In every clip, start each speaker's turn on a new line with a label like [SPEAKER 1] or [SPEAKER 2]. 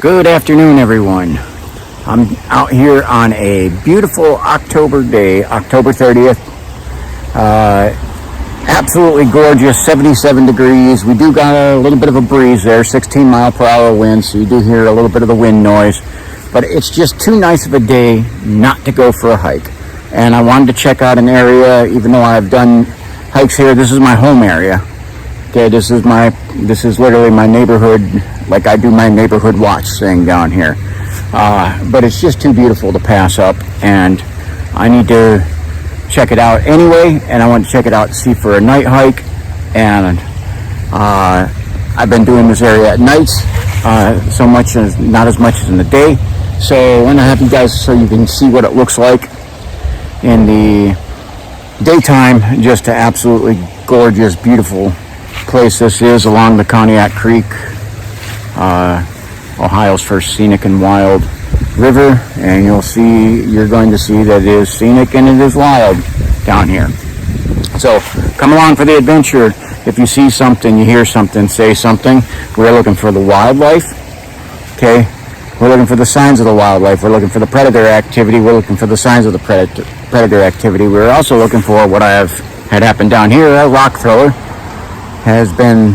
[SPEAKER 1] Good afternoon, everyone. I'm out here on a beautiful October day, October 30th. Absolutely gorgeous, 77 degrees. We do got a little bit of a breeze there, 16 mile per hour wind, so you do hear a little bit of the wind noise. But it's just too nice of a day not to go for a hike. And I wanted to check out an area, even though I've done hikes here. This is my home area. Okay, this is literally my neighborhood, like I do my neighborhood watch thing down here. But it's just too beautiful to pass up, and I need to check it out anyway, and I want to check it out to see for a night hike. And I've been doing this area at nights, not as much as in the day. So I want to have you guys so you can see what it looks like in the daytime. Just an absolutely gorgeous, beautiful place this is along the Conneaut Creek, Ohio's first scenic and wild river, and you're going to see that it is scenic and it is wild down here. So come along for the adventure. If you see something, you hear something, say something. We're looking for the wildlife. Okay, we're looking for the signs of the wildlife. We're looking for the predator activity. We're looking for the signs of the predator activity. We're also looking for what had happened down here. A rock thrower has been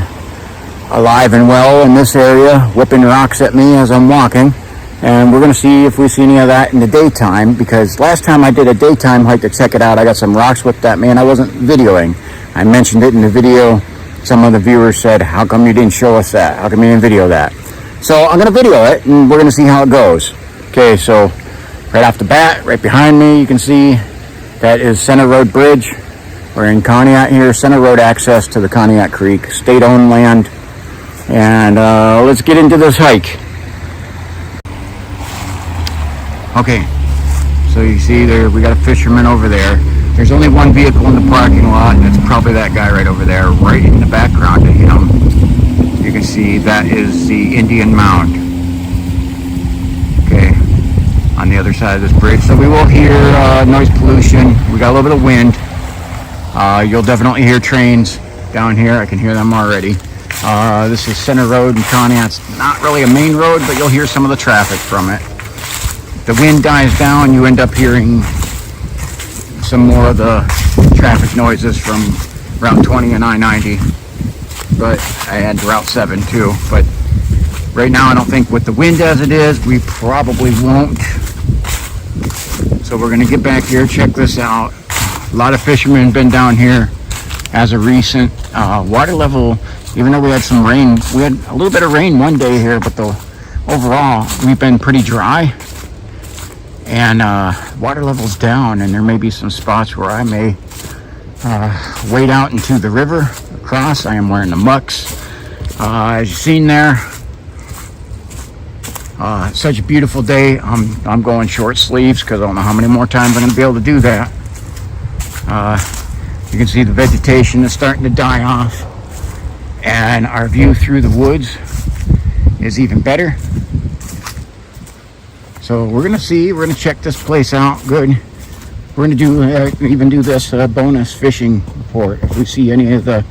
[SPEAKER 1] alive and well in this area, whipping rocks at me as I'm walking. And we're going to see if we see any of that in the daytime, because last time I did a daytime hike to check it out, I got some rocks whipped at me and I wasn't videoing. I mentioned it in the video. Some of the viewers said, how come you didn't show us that? How come you didn't video that? So I'm going to video it and we're going to see how it goes. Okay, so right off the bat, right behind me, you can see that is Center Road Bridge. We're in Conneaut here, Center Road access to the Conneaut Creek, state-owned land. And let's get into this hike. Okay, so you see there, we got a fisherman over there. There's only one vehicle in the parking lot, and it's probably that guy right over there. Right in the background of him, you can see that is the Indian Mound. Okay, on the other side of this bridge. So we will hear noise pollution. We got a little bit of wind. You'll definitely hear trains down here. I can hear them already. This is Center Road in Conneaut. It's not really a main road, but you'll hear some of the traffic from it. The wind dies down, you end up hearing some more of the traffic noises from Route 20 and I-90, and Route 7 too. But right now I don't think with the wind as it is, we probably won't. So we're gonna get back here, check this out. A lot of fishermen have been down here as of recent. Water level, even though we had some rain, we had a little bit of rain one day here, but overall we've been pretty dry. And water level's down, and there may be some spots where I may wade out into the river across. I am wearing the mucks. As you've seen there, such a beautiful day. I'm going short sleeves because I don't know how many more times I'm going to be able to do that. You can see the vegetation is starting to die off, and our view through the woods is even better. So we're gonna check this place out. Good. We're gonna even do this bonus fishing report if we see any of the.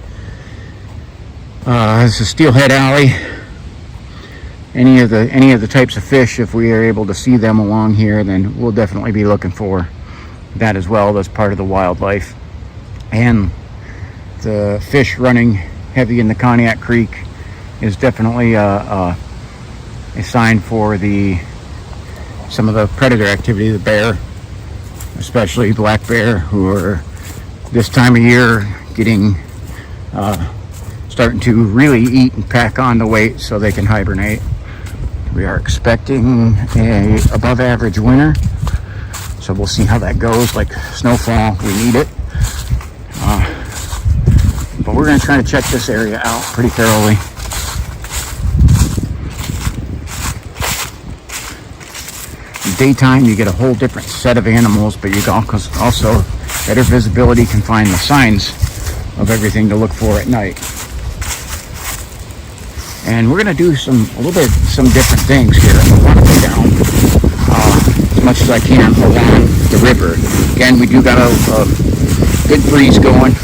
[SPEAKER 1] This is Steelhead Alley. Any of the types of fish, if we are able to see them along here, then we'll definitely be looking for that as well. That's part of the wildlife. And the fish running heavy in the Conneaut Creek is definitely a sign for some of the predator activity, the bear, especially black bear, who are this time of year starting to really eat and pack on the weight so they can hibernate. We are expecting a above average winter, so we'll see how that goes. Like snowfall, we need it. But we're going to try to check this area out pretty thoroughly. Daytime, you get a whole different set of animals, but you can also better visibility, can find the signs of everything to look for at night. And we're going to do some different things here. I want to go down as much as I can along the river. Again, we do got a good breeze going,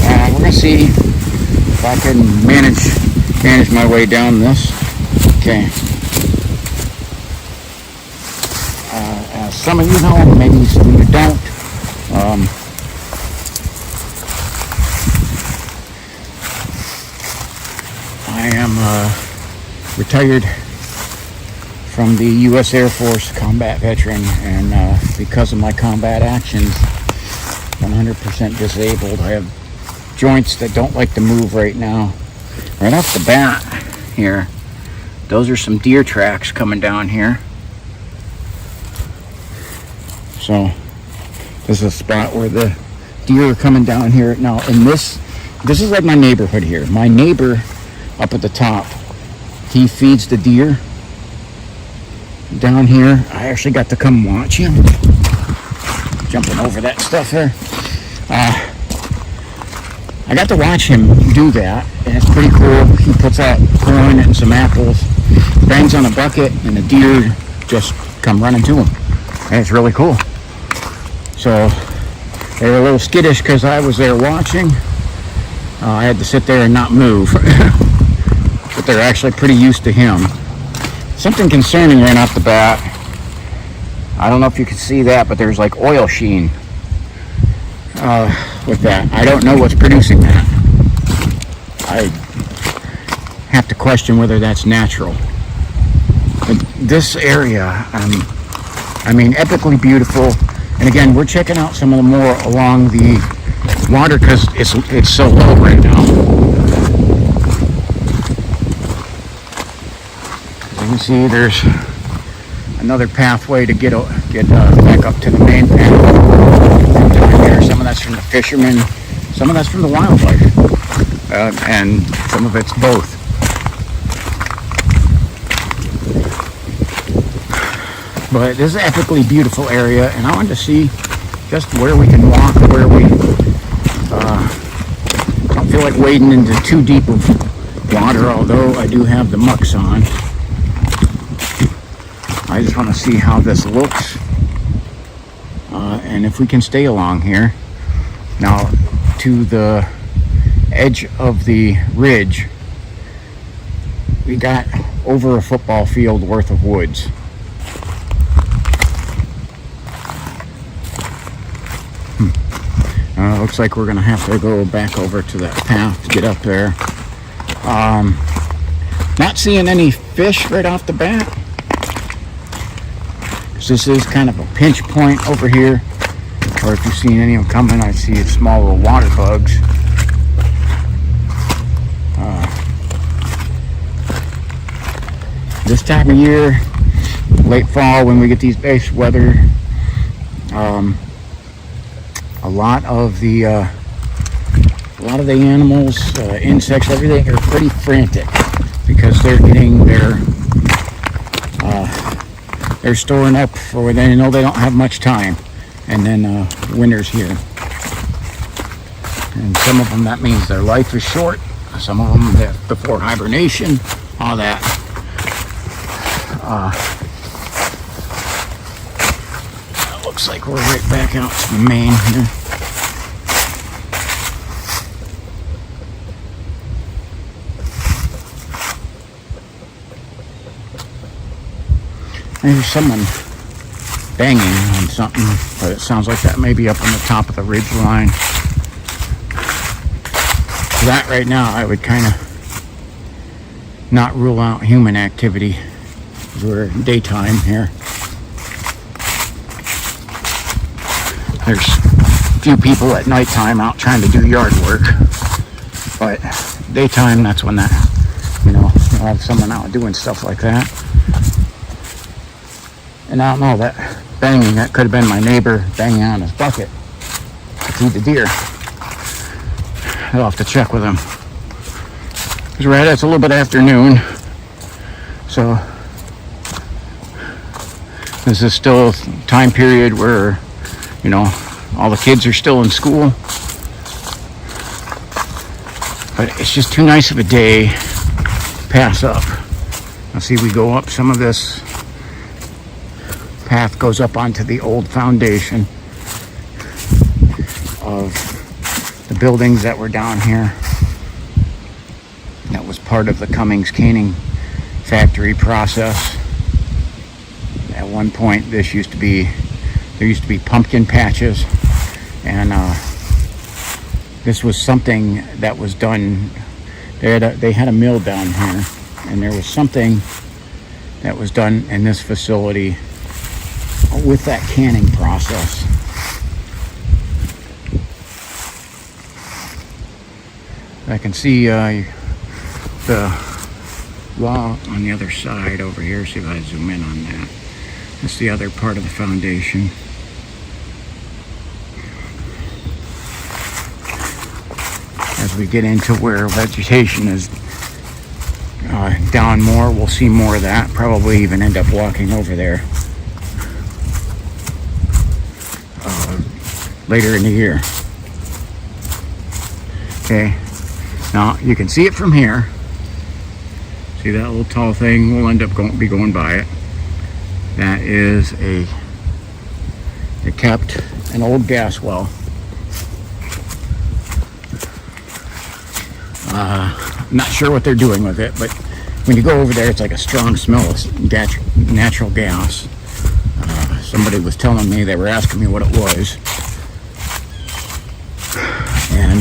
[SPEAKER 1] and we're going to see if I can manage manage my way down this. Okay. As some of you know, maybe some of you don't. I am retired from the U.S. Air Force, combat veteran, and because of my combat actions, 100% disabled. I have joints that don't like to move right now. Right off the bat here, those are some deer tracks coming down here. So this is a spot where the deer are coming down here. Now, in this is like my neighborhood here. My neighbor up at the top, he feeds the deer down here. I actually got to come watch him. Jumping over that stuff there. I got to watch him do that, and it's pretty cool. He puts out corn and some apples, bangs on a bucket, and the deer just come running to him. And it's really cool. So they were a little skittish because I was there watching. I had to sit there and not move. But they're actually pretty used to him. Something concerning right off the bat. I don't know if you can see that, but there's like oil sheen with that. I don't know what's producing that. I have to question whether that's natural. But this area, I mean, epically beautiful. And again, we're checking out some of the more along the water because it's so low right now. As you can see, there's another pathway to get back up to the main path. Down here, some of that's from the fishermen, some of that's from the wildlife, and some of it's both. But this is an epically beautiful area, and I wanted to see just where we can walk, where we don't feel like wading into too deep of water, although I do have the mucks on. I just want to see how this looks, and if we can stay along here. Now, to the edge of the ridge, we got over a football field worth of woods. Looks like we're gonna have to go back over to that path to get up there. Not seeing any fish right off the bat. This is kind of a pinch point over here, or if you've seen any of them coming, I see small little water bugs. This time of year, late fall, when we get these base weather, a lot of the animals, insects, everything are pretty frantic because they're getting they're storing up for when they know they don't have much time, and then winter's here. And some of them, that means their life is short. Some of them, they're before hibernation, all that. Looks like we're right back out to the main here. There's someone banging on something, but it sounds like that may be up on the top of the ridge line. So that right now, I would kind of not rule out human activity. We're daytime here. There's a few people at nighttime out trying to do yard work, but daytime, that's when that, you'll have someone out doing stuff like that. And I don't know, that banging, that could have been my neighbor banging on his bucket to feed the deer. I'll have to check with him. It's right, it's a little bit afternoon, so this is still a time period where, all the kids are still in school. But it's just too nice of a day to pass up. Now see, we go up some of this path goes up onto the old foundation of the buildings that were down here. That was part of the Cummings caning factory process. At one point, there used to be pumpkin patches, and this was something that was done. They had a mill down here, and there was something that was done in this facility with that canning process. I can see the wall on the other side over here. See if I zoom in on that. That's the other part of the foundation. As we get into where vegetation is down more, we'll see more of that. Probably even end up walking over there later in the year. Okay, now you can see it from here. See that little tall thing? We'll end up going by it. That is it kept an old gas well. I'm not sure what they're doing with it, but when you go over there, it's like a strong smell of natural gas. Somebody was telling me, they were asking me what it was, and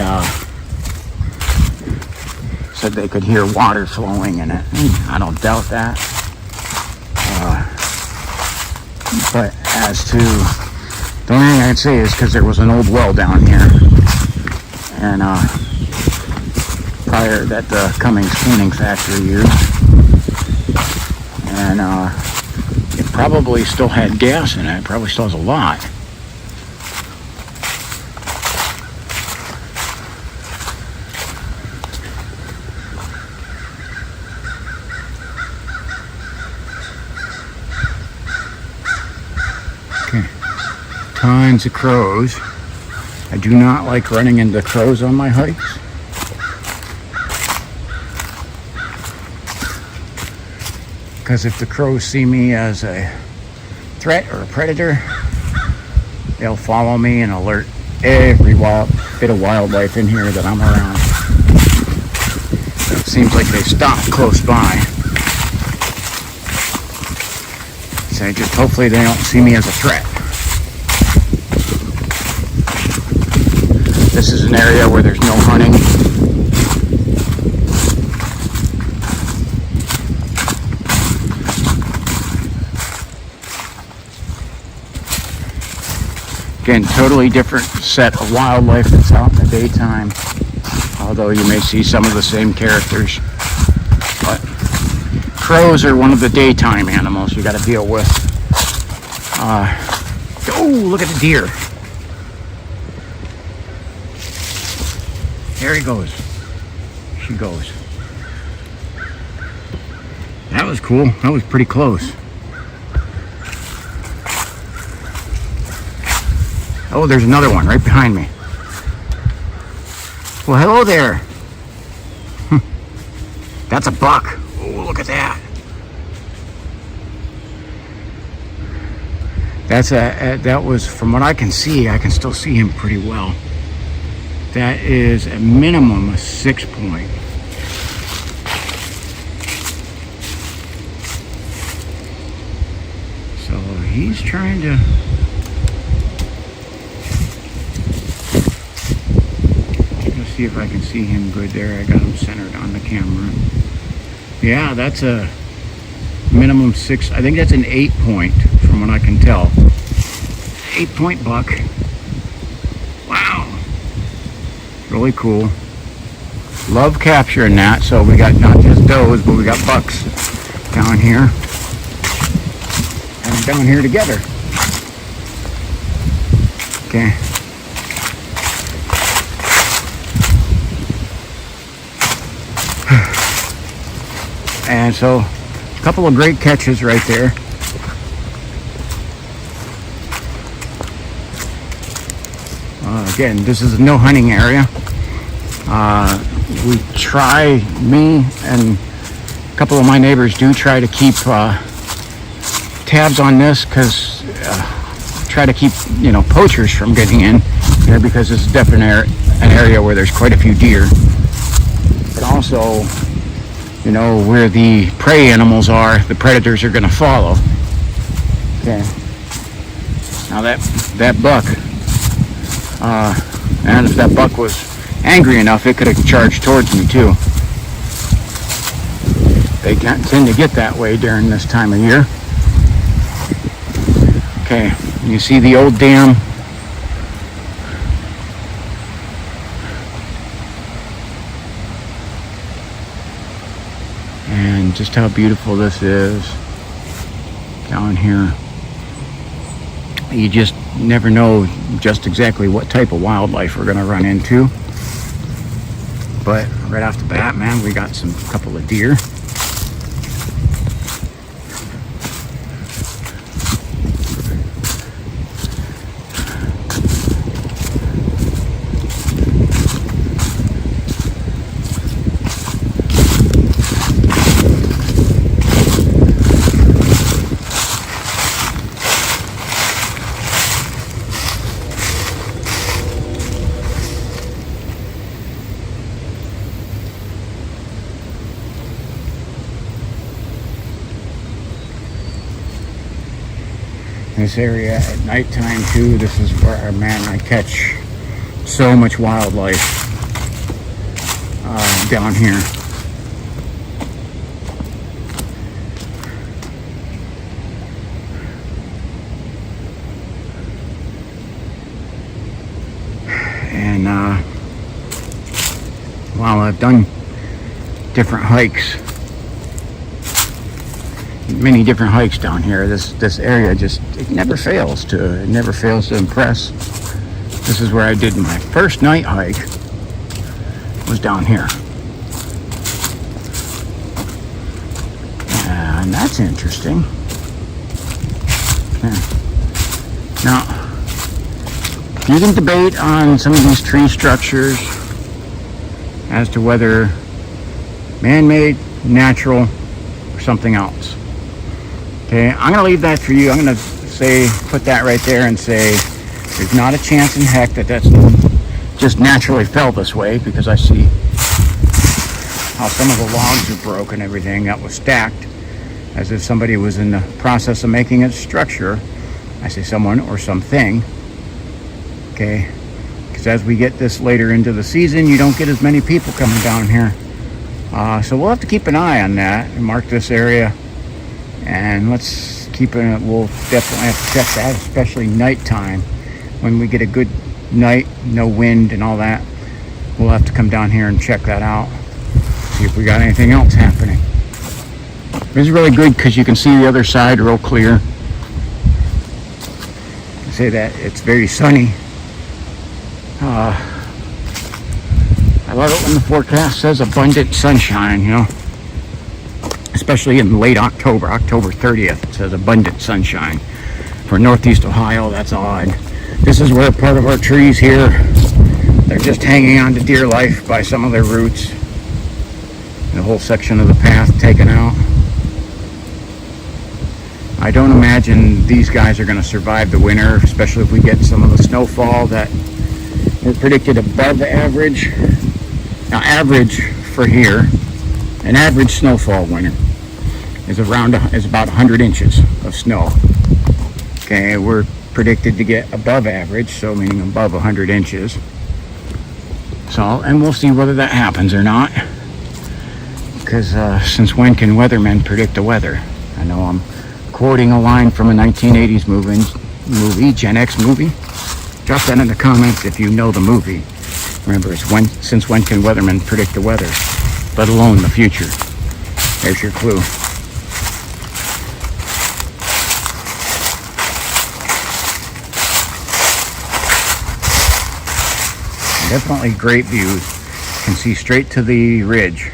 [SPEAKER 1] said they could hear water flowing in it. I don't doubt that. But as to, the only thing I'd say is because there was an old well down here, and prior that the Cummings caning factory used, and it probably still had gas in it. It probably still has a lot. Okay, tons of crows. I do not like running into crows on my hikes. Because if the crows see me as a threat or a predator, they'll follow me and alert every bit of wildlife in here that I'm around. It seems like they stop close by. So just hopefully they don't see me as a threat. This is an area where there's no hunting. Again, totally different set of wildlife that's out in the daytime, although you may see some of the same characters. But crows are one of the daytime animals you got to deal with. Oh, look at the deer. There he goes. She goes. That was cool. That was pretty close. Oh, there's another one right behind me. Well, hello there. That's a buck. Oh, look at that. That was, from what I can see, I can still see him pretty well. That is a minimum of 6 point. So he's trying to. See if I can see him good there. I got him centered on the camera. Yeah, that's a minimum 6. I think that's an 8 point from what I can tell. 8 point buck. Wow. Really cool. Love capturing that. So we got not just does, but we got bucks down here. And down here together. Okay. And so, a couple of great catches right there. Again, this is a no hunting area. Me and a couple of my neighbors do try to keep tabs on this, because try to keep poachers from getting in here, because it's definitely an area where there's quite a few deer. But also, you know, where the prey animals are, the predators are going to follow. Okay. Now that buck, and if that buck was angry enough, it could have charged towards me too. They tend to get that way during this time of year. Okay, you see the old dam. And just how beautiful this is down here. You just never know just exactly what type of wildlife we're going to run into. But right off the bat, man, we got some couple of deer. This area at nighttime too, this is where, man, I catch so much wildlife down here. And while I've done different hikes, many different hikes down here, this area just, it never fails to impress. This is where I did my first night hike, was down here. And that's interesting. Yeah. Now, you can debate on some of these tree structures as to whether man-made, natural, or something else. Okay, I'm going to leave that for you. I'm going to put that right there and say there's not a chance in heck that that's just naturally fell this way, because I see how some of the logs are broke and everything that was stacked as if somebody was in the process of making a structure. I say someone or something. Okay, because as we get this later into the season, you don't get as many people coming down here. So we'll have to keep an eye on that and mark this area. And let's keep it, we'll definitely have to check that, especially nighttime. When we get a good night, no wind and all that, we'll have to come down here and check that out. See if we got anything else happening. This is really good because you can see the other side real clear. I say that it's very sunny. I love it when the forecast says abundant sunshine, you know. Especially in late October, October 30th, it says abundant sunshine. For Northeast Ohio, that's odd. This is where part of our trees here, they're just hanging on to deer life by some of their roots. The whole section of the path taken out. I don't imagine these guys are going to survive the winter, especially if we get some of the snowfall that were predicted above average. Now, average for here, an average snowfall winter is about 100 inches of snow. Okay, we're predicted to get above average, so meaning above 100 inches. So, and we'll see whether that happens or not. Because since when can weathermen predict the weather? I know I'm quoting a line from a 1980s movie, Gen X movie. Drop that in the comments if you know the movie. Remember, it's since when can weathermen predict the weather, let alone the future. There's your clue. Definitely great views. Can see straight to the ridge.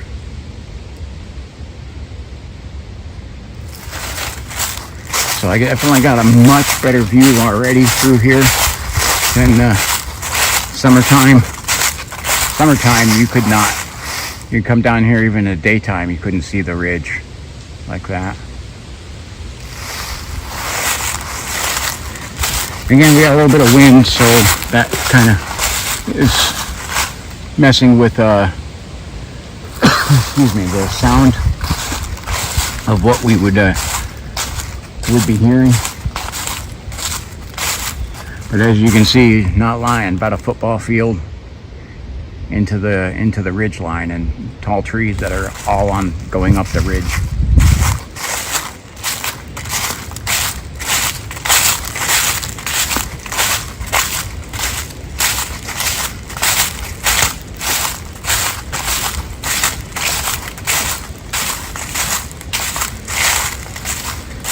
[SPEAKER 1] So I definitely got a much better view already through here than summertime. Summertime, you could not. You come down here even in the daytime, you couldn't see the ridge like that. Again, we got a little bit of wind, so that kind of is messing with excuse me, the sound of what we would be hearing. But as you can see, not lying, about a football field into the ridge line, and tall trees that are all on going up the ridge.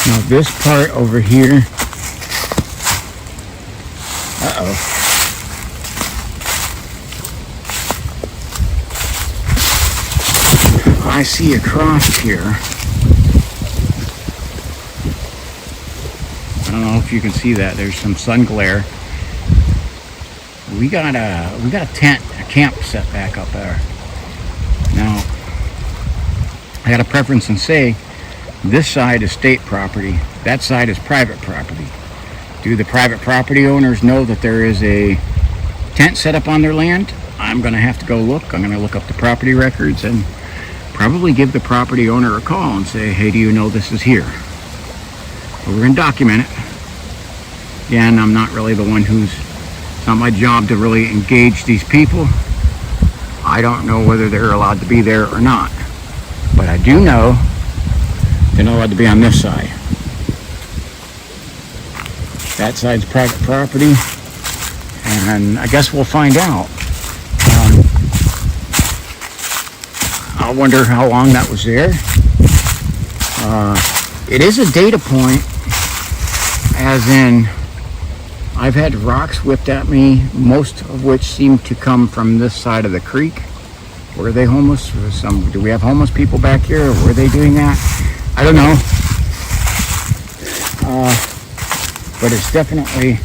[SPEAKER 1] Now this part over here, I see a cross here. I don't know if you can see that. There's some sun glare. We got a tent, a camp set back up there. Now, I got a preference and say this side is state property. That side is private property. Do the private property owners know that there is a tent set up on their land? I'm going to have to go look. I'm going to look up the property records and probably give the property owner a call and say, hey, do you know this is here? But we're going to document it. Again, I'm not really the one it's not my job to really engage these people. I don't know whether they're allowed to be there or not. But I do know they're not allowed to be on this side. That side's private property, and I guess we'll find out. I wonder how long that was there. It is a data point, as in I've had rocks whipped at me, most of which seem to come from this side of the creek. Were they homeless? Do we have homeless people back here? Or were they doing that? I don't know. But it's definitely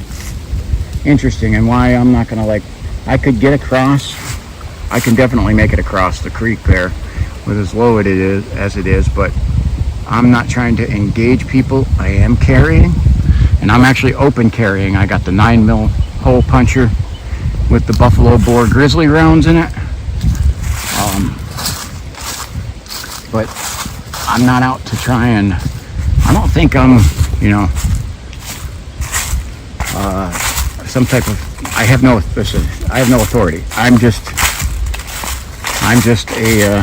[SPEAKER 1] interesting, and why I'm not going to I could get across. I can definitely make it across the creek there with as low as it is, but I'm not trying to engage people. I am carrying, and I'm actually open carrying. I got the 9mm hole puncher with the buffalo bore grizzly rounds in it. But I'm not out to try and, I don't think I'm, some type of, I have no authority. I'm just a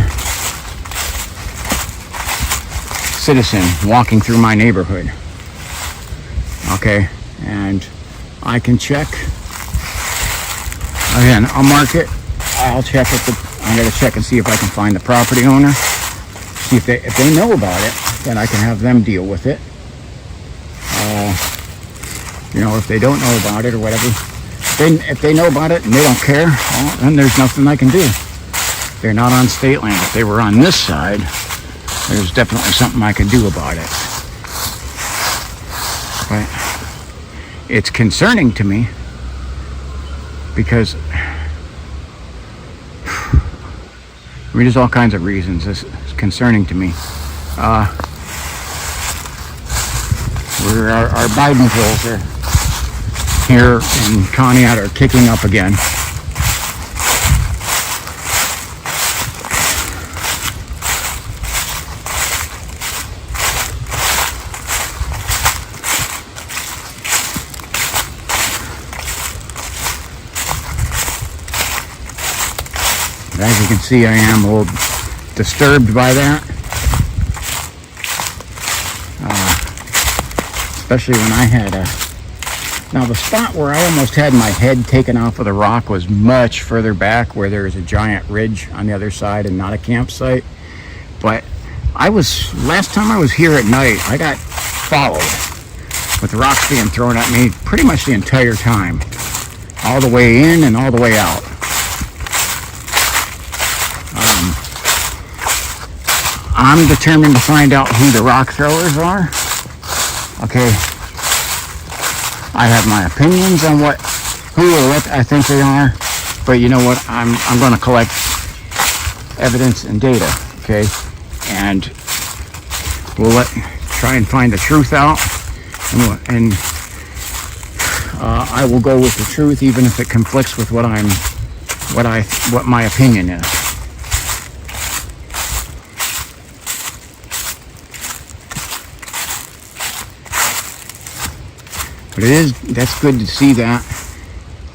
[SPEAKER 1] citizen walking through my neighborhood. Okay, and I can check. Again, I'll mark it. I'll check I'm gonna check and see if I can find the property owner. See if they know about it, then I can have them deal with it. If they don't know about it or whatever, if they know about it and they don't care, well, then there's nothing I can do. They're not on state land. If they were on this side, there's definitely something I can do about it. But it's concerning to me because there's all kinds of reasons this is concerning to me. Our Biden bills are here in Conneaut are kicking up again. As you can see, I am a little disturbed by that. Especially when I had now the spot where I almost had my head taken off of the rock was much further back, where there is a giant ridge on the other side and not a campsite. But last time I was here at night, I got followed with the rocks being thrown at me pretty much the entire time. All the way in and all the way out. I'm determined to find out who the rock throwers are. Okay, I have my opinions on who or what I think they are, but you know what? I'm going to collect evidence and data. Okay, and we'll try and find the truth out, and I will go with the truth, even if it conflicts with what my opinion is. But that's good to see that.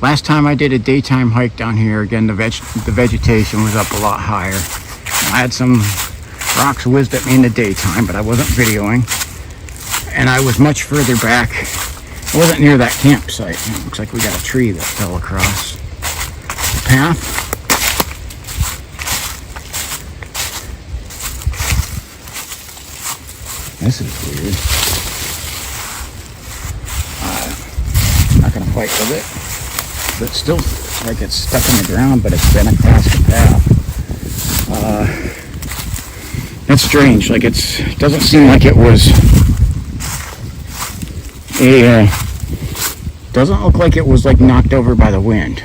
[SPEAKER 1] Last time I did a daytime hike down here, again, the vegetation was up a lot higher. I had some rocks whizzed at me in the daytime, but I wasn't videoing. And I was much further back. I wasn't near that campsite. It looks like we got a tree that fell across the path. This is weird. I'm not going to fight with it. But it still feels like it's stuck in the ground, but it's been across the path. That's strange. Like it doesn't seem like it was doesn't look like it was like knocked over by the wind.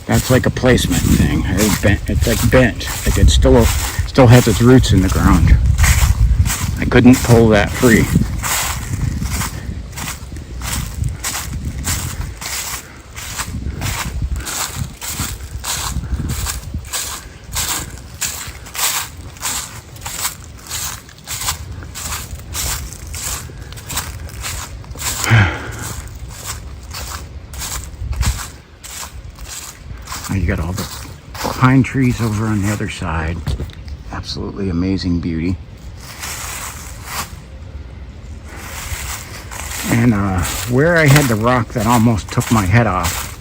[SPEAKER 1] That's like a placement thing. It's like bent. Like it still has its roots in the ground. I couldn't pull that free. You got all the pine trees over on the other side. Absolutely amazing beauty. And where I had the rock that almost took my head off,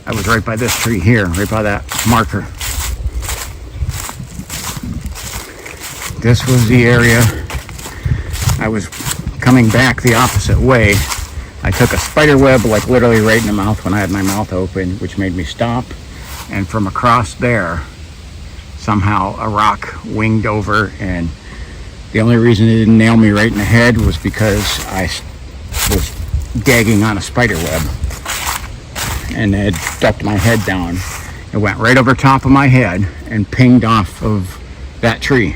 [SPEAKER 1] I was right by this tree here, right by that marker. This was the area. I was coming back the opposite way. I took a spider web, like literally right in the mouth when I had my mouth open, which made me stop. And from across there, somehow a rock winged over, and the only reason it didn't nail me right in the head was because I was gagging on a spider web. And it ducked my head down. It went right over top of my head and pinged off of that tree.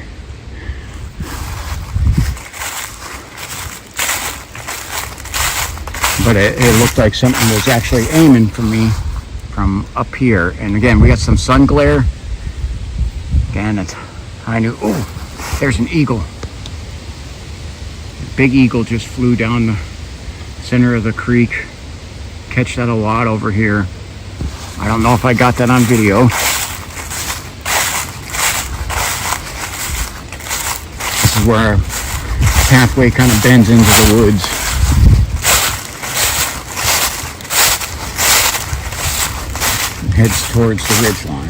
[SPEAKER 1] But it looked like something was actually aiming for me from up here. And again, we got some sun glare. Again, I knew, oh, there's an eagle. A big eagle just flew down the center of the creek. Catch that a lot over here. I don't know if I got that on video. This is where our pathway kind of bends into the woods. Heads towards the ridge line.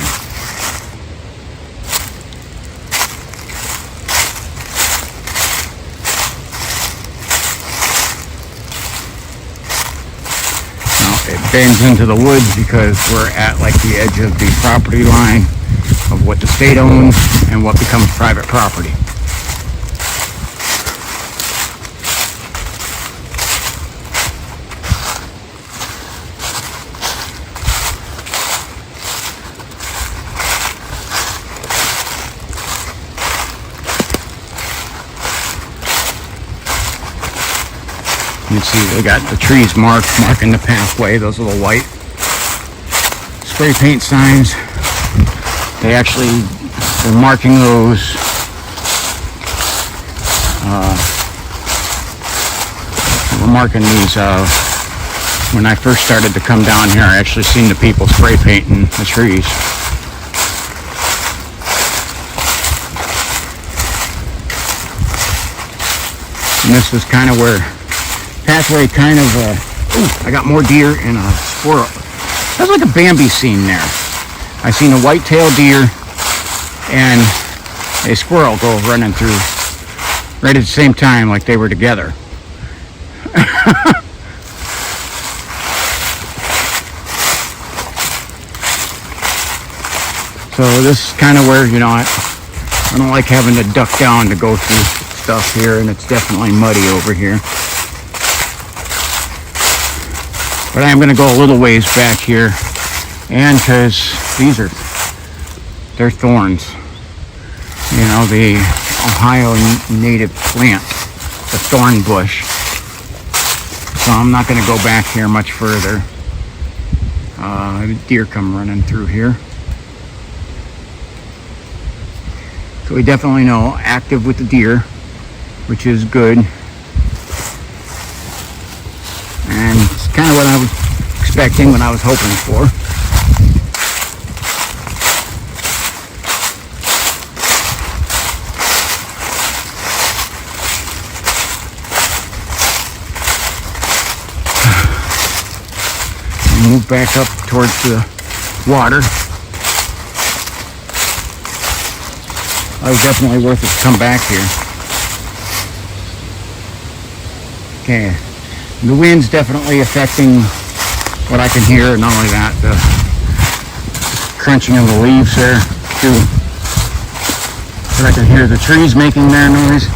[SPEAKER 1] Now it bends into the woods because we're at like the edge of the property line of what the state owns and what becomes private property. You can see they got the trees marking the pathway. Those little white spray paint signs. They actually were marking those we're marking these when I first started to come down here. I actually seen the people spray painting the trees. And this was kind of where pathway kind of, I got more deer and a squirrel. That's like a Bambi scene there. I seen a white-tailed deer and a squirrel go running through right at the same time, like they were together. So this is kind of where, you know, I don't like having to duck down to go through stuff here, and it's definitely muddy over here. But I am going to go a little ways back here, and because they're thorns. You know, the Ohio native plant, the thorn bush. So I'm not going to go back here much further. Deer come running through here. So we definitely know active with the deer, which is good. expecting, what I was hoping for. Move back up towards the water. It was definitely worth it to come back here. Okay, the wind's definitely affecting what I can hear. Not only that, the crunching of the leaves there too. But I can hear the trees making their noise.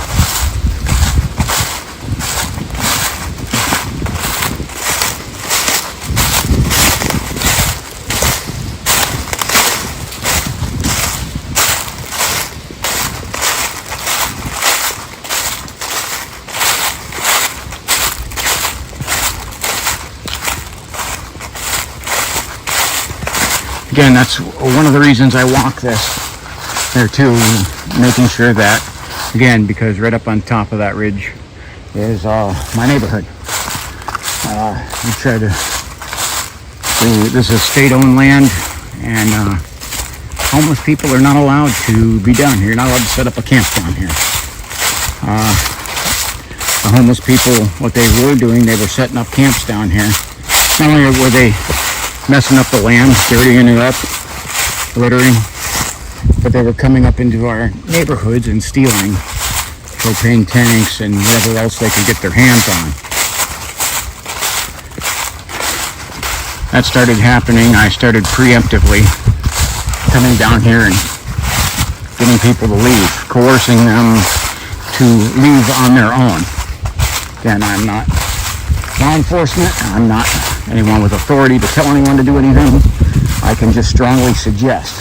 [SPEAKER 1] Again, that's one of the reasons I walk this there too, making sure that, again, because right up on top of that ridge is my neighborhood. We try to, this is state-owned land, and homeless people are not allowed to be down here. You're not allowed to set up a camp down here. The homeless people, what they were doing, they were setting up camps down here. Not only were they messing up the land, dirtying it up, littering, but they were coming up into our neighborhoods and stealing propane tanks and whatever else they could get their hands on. That started happening. I started preemptively coming down here and getting people to leave, coercing them to leave on their own. Again, I'm not law enforcement. I'm not anyone with authority to tell anyone to do anything. I can just strongly suggest.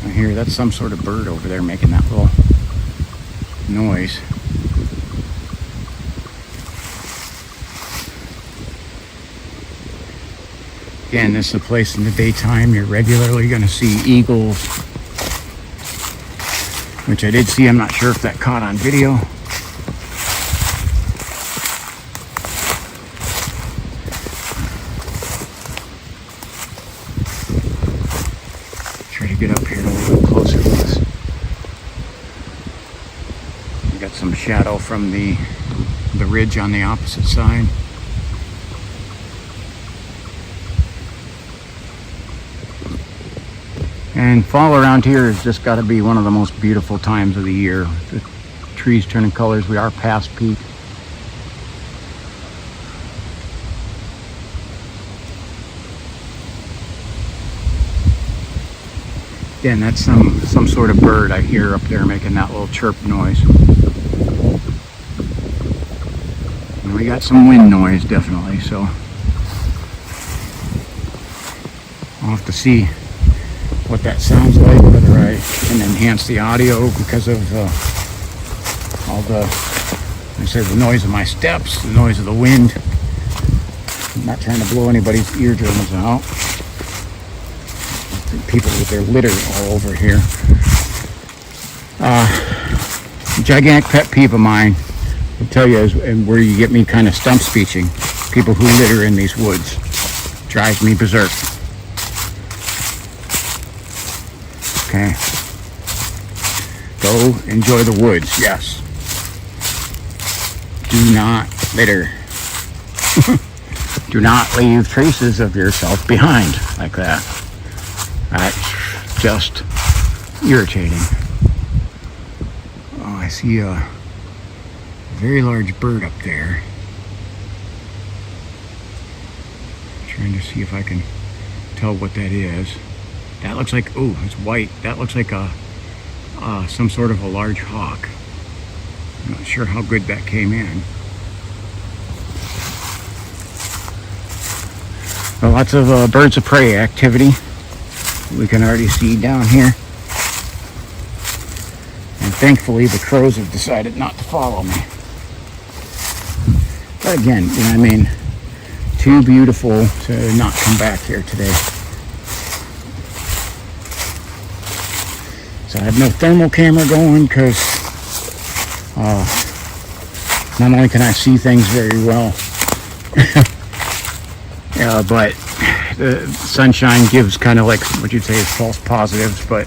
[SPEAKER 1] I hear that's some sort of bird over there making that little noise. Again, this is a place in the daytime you're regularly going to see eagles, which I did see. I'm not sure if that caught on video. Try to get up here a little bit closer to this. We got some shadow from the ridge on the opposite side. And fall around here has just got to be one of the most beautiful times of the year. The trees turning colors. We are past peak. Again, that's some sort of bird I hear up there making that little chirp noise. And we got some wind noise definitely, so I'll have to see what that sounds like, whether I can enhance the audio because of all the, like I said, the noise of my steps, the noise of the wind. I'm not trying to blow anybody's eardrums out. People with their litter all over here. Gigantic pet peeve of mine, I'll tell you, is where you get me kind of stump speeching. People who litter in these woods. Drives me berserk. Okay. Go enjoy the woods, yes. Do not litter. Do not leave traces of yourself behind like that. That's just irritating. Oh, I see a very large bird up there. Trying to see if I can tell what that is. That looks like, oh, it's white. That looks like some sort of a large hawk. I'm not sure how good that came in. Well, lots of birds of prey activity. We can already see down here. And thankfully, the crows have decided not to follow me. But again, you know, I mean, too beautiful to not come back here today. So I have no thermal camera going because not only can I see things very well, but the sunshine gives kind of like what you'd say is false positives, but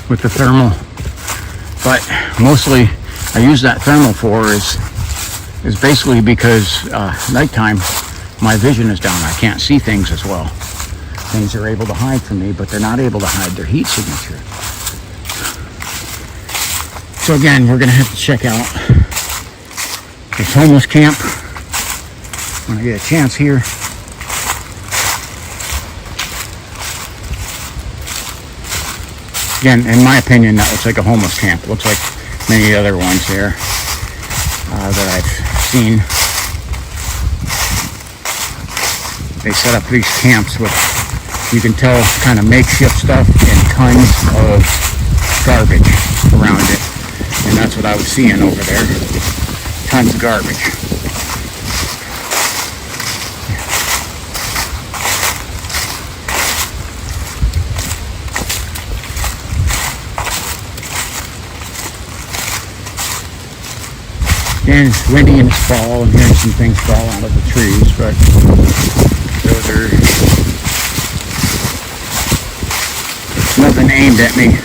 [SPEAKER 1] with the thermal. But mostly I use that thermal for is basically because nighttime my vision is down. I can't see things as well. Things are able to hide from me, but they're not able to hide their heat signature. So again, we're gonna have to check out this homeless camp when I get a chance here. Again, in my opinion, that looks like a homeless camp. It looks like many other ones there that I've seen. They set up these camps with, you can tell, kind of makeshift stuff and tons of garbage around it. And that's what I was seeing over there. Tons of garbage. Again, it's windy and it's fall. I'm hearing some things fall out of the trees, but those are nothing aimed at me.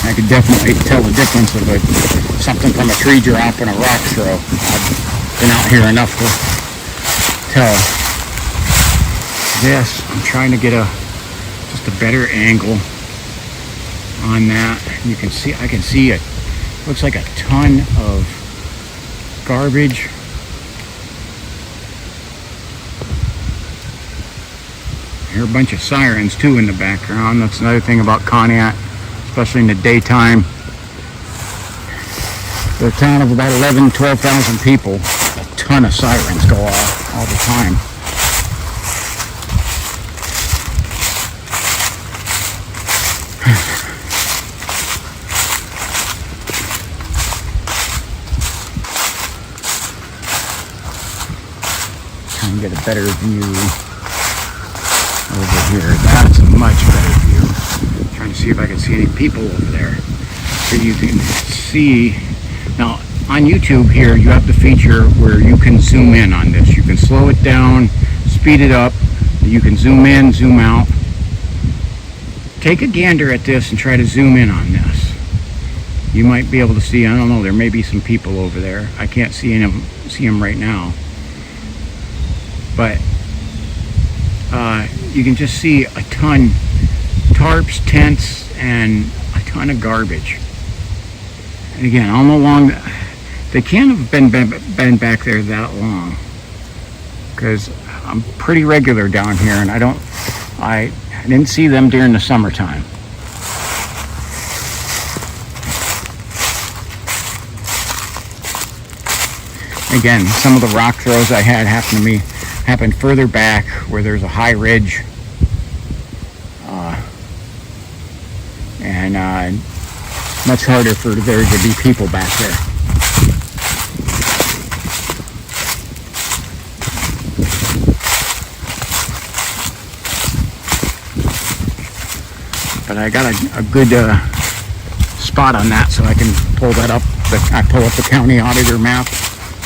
[SPEAKER 1] I could definitely tell the difference of something from a tree drop and a rock throw. I've been out here enough to tell. This, I'm trying to get just a better angle on that. You can see, I can see it. Looks like a ton of garbage. I hear a bunch of sirens too in the background. That's another thing about Conneaut, especially in the daytime. For a town of about 12,000 people, a ton of sirens go off all the time. Try and get a better view over here. That's a much better view. I'm trying to see if I can see any people over there. So you can see, now on YouTube here you have the feature where you can zoom in on this. You can slow it down, speed it up, you can zoom in, zoom out. Take a gander at this and try to zoom in on this. You might be able to see, I don't know, there may be some people over there. I can't see them right now. But you can just see a ton, tarps, tents, and a ton of garbage. And again, I don't know long, they can't have been back there that long, because I'm pretty regular down here, and I didn't see them during the summertime. Again, some of the rock throws I had happened further back where there's a high ridge, and much harder for there to be people back there. But I got a good spot on that, so I can pull that up. I pull up the county auditor map,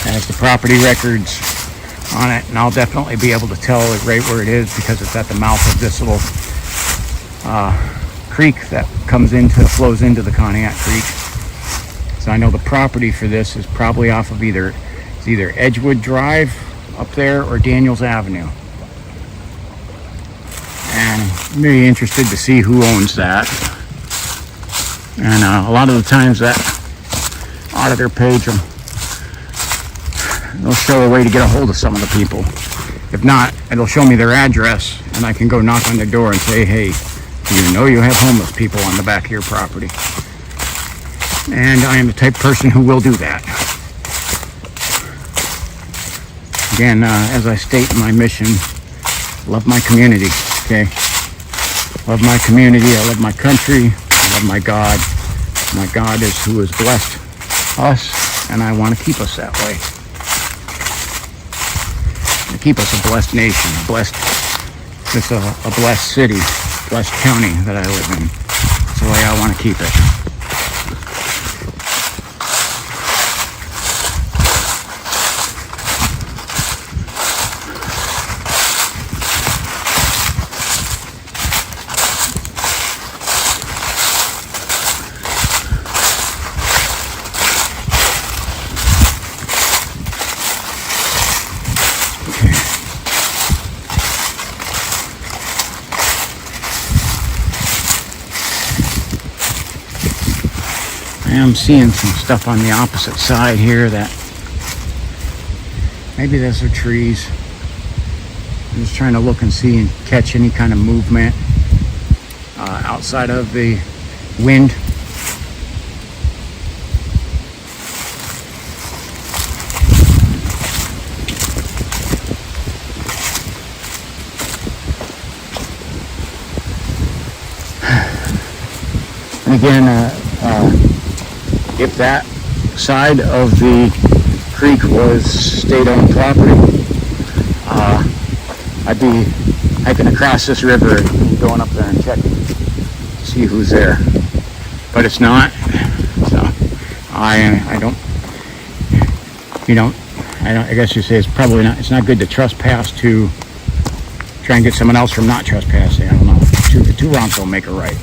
[SPEAKER 1] has the property records on it, and I'll definitely be able to tell it right where it is because it's at the mouth of this little creek that flows into the Conneaut Creek. So I know the property for this is probably off of either Edgewood Drive up there or Daniels Avenue. And I'm really interested to see who owns that. And a lot of the times that auditor page it'll show a way to get a hold of some of the people. If not, it'll show me their address, and I can go knock on their door and say, hey, do you know you have homeless people on the back of your property? And I am the type of person who will do that. Again, as I state in my mission, love my community, okay? Love my community, I love my country, I love my God. My God is who has blessed us, and I want to keep us that way. To keep us a blessed nation, a blessed city, blessed county that I live in. That's the way I want to keep it. I'm seeing some stuff on the opposite side here that maybe those are trees. I'm just trying to look and see and catch any kind of movement outside of the wind. And again, if that side of the creek was state-owned property, I'd be hiking across this river and going up there and checking to see who's there. But it's not. So I don't. I guess you say it's probably not. It's not good to trespass to try and get someone else from not trespassing. I don't know. Two wrongs don't make a right.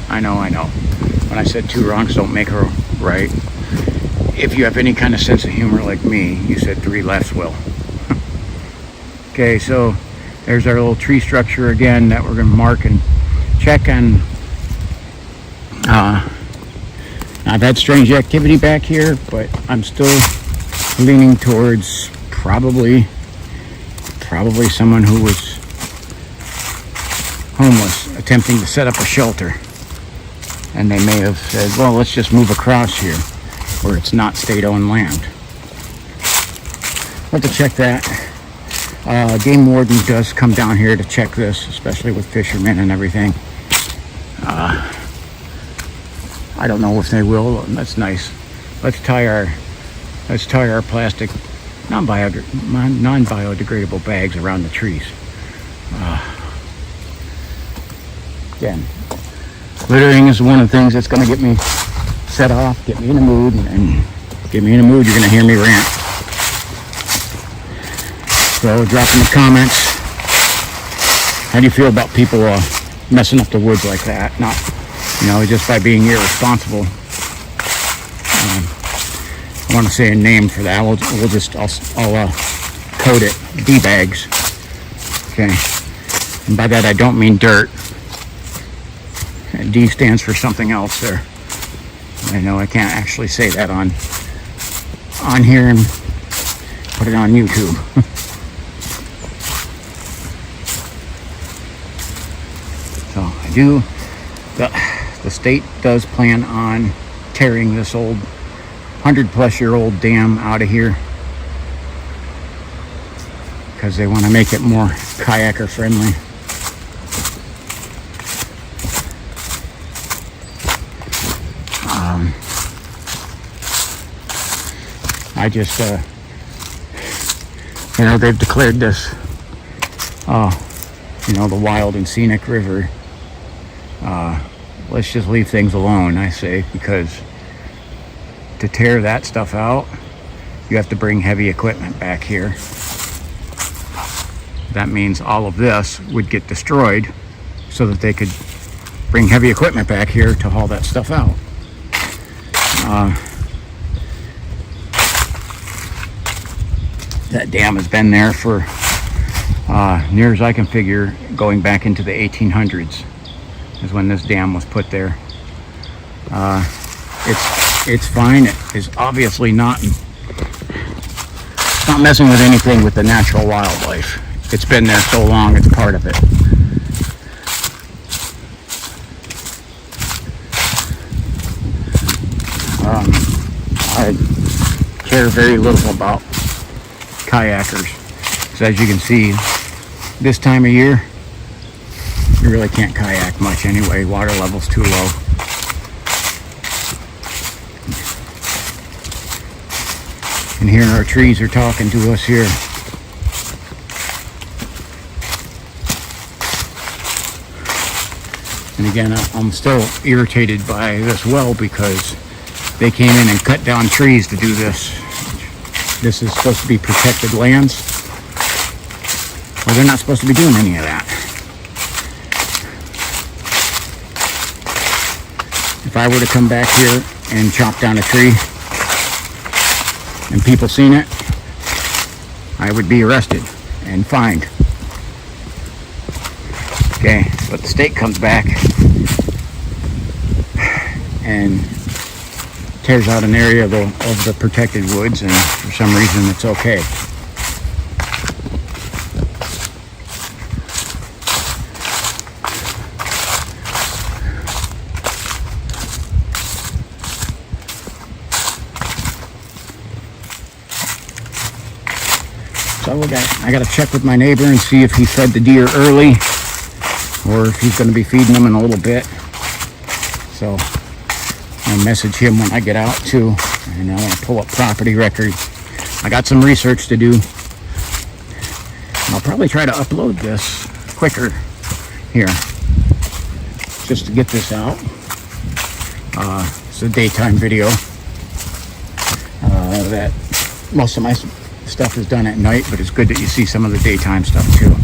[SPEAKER 1] I know. When I said two wrongs don't make a right, if you have any kind of sense of humor like me, you said three lefts will. Okay, so there's our little tree structure again that we're going to mark and check. And I've had strange activity back here, but I'm still leaning towards probably someone who was homeless attempting to set up a shelter. And they may have said, well, let's just move across here where it's not state-owned land. I'll have to check that. Game warden does come down here to check this, especially with fishermen and everything. I don't know if they will. That's nice. Let's tie our plastic, non-biodegradable bags around the trees. Again, littering is one of the things that's going to get me set off, get me in the mood, and get me in the mood, you're going to hear me rant. So drop in the comments, how do you feel about people messing up the woods like that? Not, just by being irresponsible. I want to say a name for that. I'll code it D-bags. Okay. And by that I don't mean dirt. D stands for something else there. I know I can't actually say that on here and put it on YouTube. So I do. The state does plan on tearing this old 100-plus-year-old dam out of here because they want to make it more kayaker friendly. I just, they've declared this, the wild and scenic river. Let's just leave things alone, I say, because to tear that stuff out, you have to bring heavy equipment back here. That means all of this would get destroyed so that they could bring heavy equipment back here to haul that stuff out. That dam has been there for near as I can figure, going back into the 1800s is when this dam was put there. It's fine. It is obviously not messing with anything with the natural wildlife. It's been there so long, it's part of it. I care very little about kayakers. So as you can see, this time of year, You really can't kayak much anyway. Water level's too low. And here our trees are talking to us here. And again, I'm still irritated by this well because they came in and cut down trees to do this. This is supposed to be protected lands. Well, they're not supposed to be doing any of that. If I were to come back here and chop down a tree and people seen it, I would be arrested and fined. Okay, but the state comes back and tears out an area of the protected woods, and for some reason it's okay. So I got to check with my neighbor and see if he fed the deer early or if he's going to be feeding them in a little bit. So I'll message him when I get out too. And I want to pull up property records. I got some research to do. I'll probably try to upload this quicker here just to get this out. It's a daytime video. That most of my stuff is done at night, but it's good that you see some of the daytime stuff too.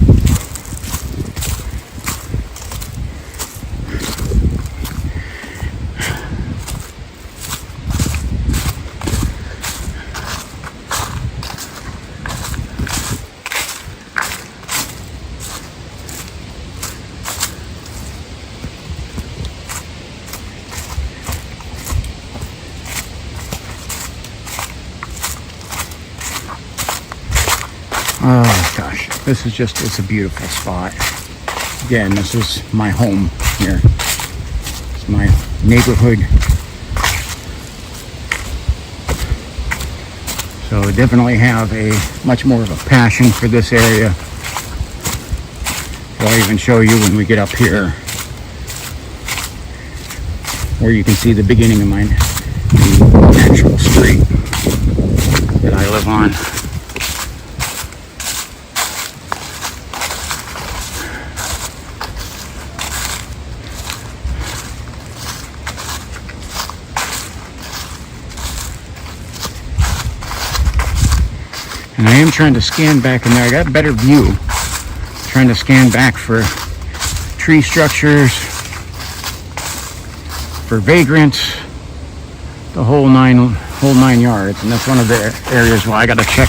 [SPEAKER 1] Oh gosh, this is just, it's a beautiful spot. Again, this is my home here. It's my neighborhood. So I definitely have a much more of a passion for this area. So I'll even show you when we get up here where you can see the beginning of the actual street that I live on. And I am trying to scan back in there. I got a better view. Trying to scan back for tree structures, for vagrants, the whole nine yards. And that's one of the areas where I got to check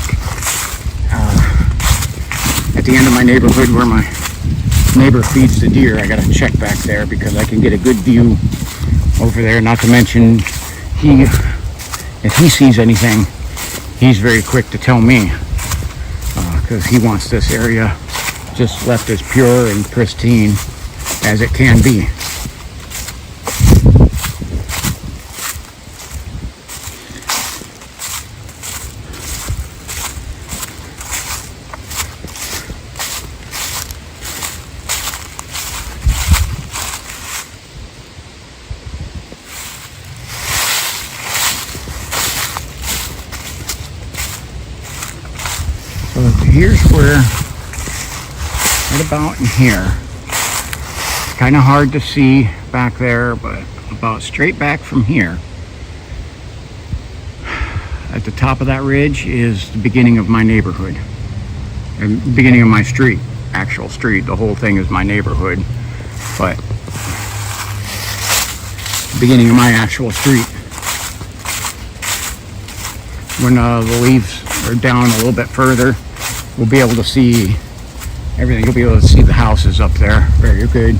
[SPEAKER 1] at the end of my neighborhood where my neighbor feeds the deer. I got to check back there because I can get a good view over there. Not to mention, if he sees anything, he's very quick to tell me because he wants this area just left as pure and pristine as it can be. So here's where, right about in here, it's kind of hard to see back there, but about straight back from here, at the top of that ridge is the beginning of my neighborhood, and beginning of my street, actual street. The whole thing is my neighborhood, but the beginning of my actual street. When the leaves are down a little bit further, we'll be able to see everything. You'll be able to see the houses up there very good.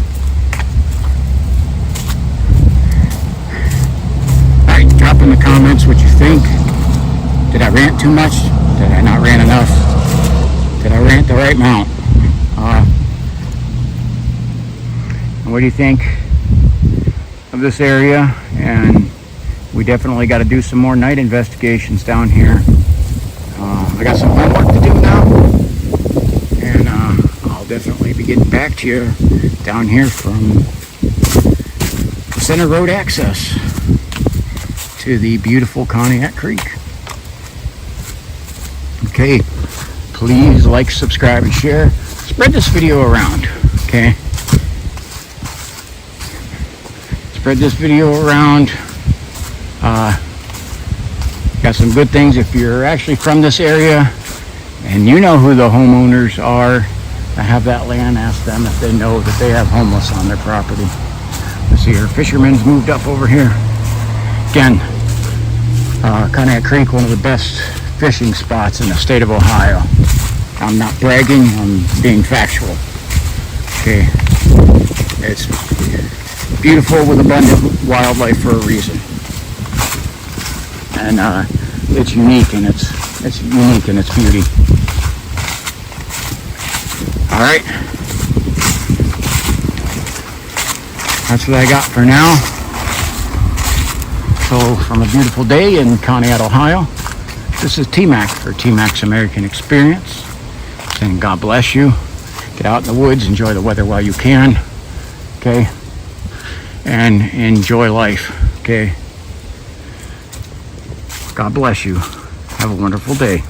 [SPEAKER 1] Alright, drop in the comments what you think. Did I rant too much? Did I not rant enough? Did I rant the right amount? What do you think of this area? And we definitely got to do some more night investigations down here. I got some homework to do now, and I'll definitely be getting back to you down here from Center Road access to the beautiful Conneaut Creek. Okay, please like, subscribe, and share. Spread this video around, okay? Spread this video around. Got some good things. If you're actually from this area and you know who the homeowners are that have that land, ask them if they know that they have homeless on their property. Let's see here, fishermen's moved up over here. Again, Conneaut Creek, one of the best fishing spots in the state of Ohio. I'm not bragging, I'm being factual. Okay, it's beautiful with abundant wildlife for a reason. And it's unique in its beauty. All right, that's what I got for now. So from a beautiful day in Conneaut, Ohio, this is T-Mac for T-Mac's American Experience. And God bless you. Get out in the woods, enjoy the weather while you can. Okay, and enjoy life. Okay. God bless you. Have a wonderful day.